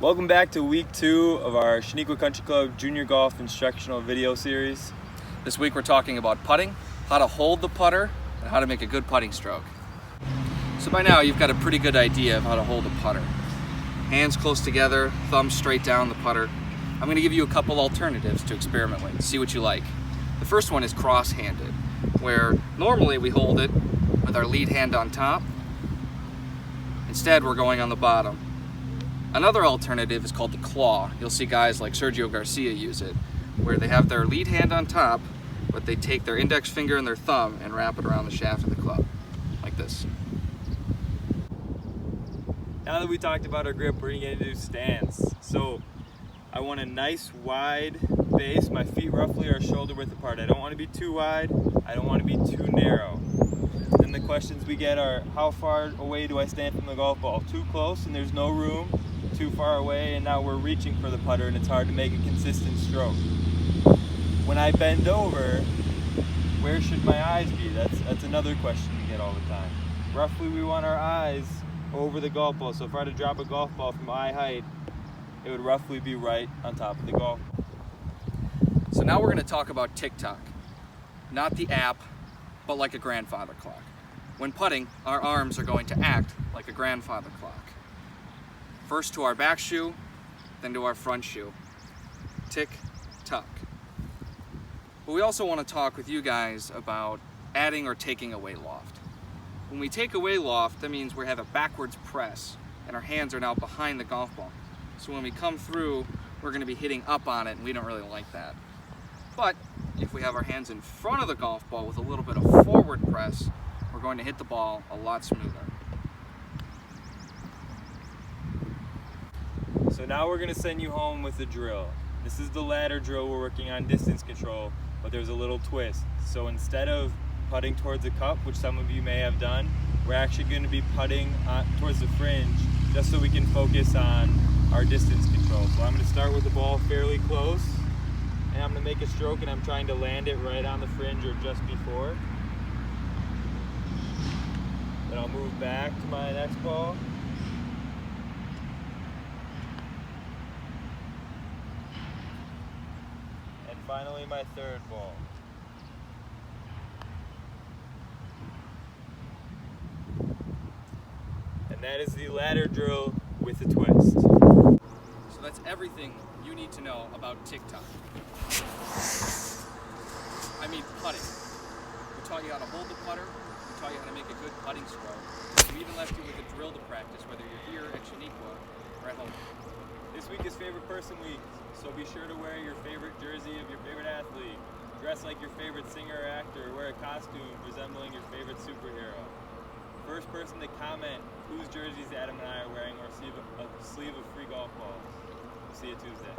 Welcome back to week 2 of our Chenequa Country Club Junior Golf Instructional Video Series. This week we're talking about putting, how to hold the putter, and how to make a good putting stroke. So by now you've got a pretty good idea of how to hold a putter. Hands close together, thumbs straight down the putter. I'm going to give you a couple alternatives to experiment with, see what you like. The first one is cross-handed, where normally we hold it with our lead hand on top. Instead we're going on the bottom. Another alternative is called the claw. You'll see guys like Sergio Garcia use it, where they have their lead hand on top, but they take their index finger and their thumb and wrap it around the shaft of the club, like this. Now that we talked about our grip, we're going to get into stance. So I want a nice wide base. My feet roughly are shoulder width apart. I don't want to be too wide. I don't want to be too narrow. Then the questions we get are, how far away do I stand from the golf ball? Too close and there's no room. Too far away and now we're reaching for the putter and it's hard to make a consistent stroke. When I bend over, where should my eyes be? That's another question we get all the time. Roughly we want our eyes over the golf ball. So if I were to drop a golf ball from eye height, it would roughly be right on top of the golf ball. So now we're going to talk about TikTok. Not the app, but like a grandfather clock. When putting, our arms are going to act like a grandfather clock. First to our back shoe, then to our front shoe. Tick, tock. But we also want to talk with you guys about adding or taking away loft. When we take away loft, that means we have a backwards press and our hands are now behind the golf ball. So when we come through, we're going to be hitting up on it and we don't really like that. But if we have our hands in front of the golf ball with a little bit of forward press, we're going to hit the ball a lot smoother. So now we're going to send you home with a drill. This is the ladder drill. We're working on distance control, but there's a little twist. So instead of putting towards the cup, which some of you may have done, we're actually going to be putting towards the fringe just so we can focus on our distance control. So I'm going to start with the ball fairly close and I'm going to make a stroke and I'm trying to land it right on the fringe or just before. Then I'll move back to my next ball. Finally, my third ball. And that is the ladder drill with a twist. So that's everything you need to know about TikTok. I mean putting. We taught you how to hold the putter. We taught you how to make a good putting stroke. We even left you with a drill to practice, whether you're here at Chenequa or at home. This week is Favorite Person Week, so be sure to wear your favorite jersey of your favorite athlete, dress like your favorite singer or actor, wear a costume resembling your favorite superhero. First person to comment whose jerseys Adam and I are wearing or receive a sleeve of free golf balls. We'll see you Tuesday.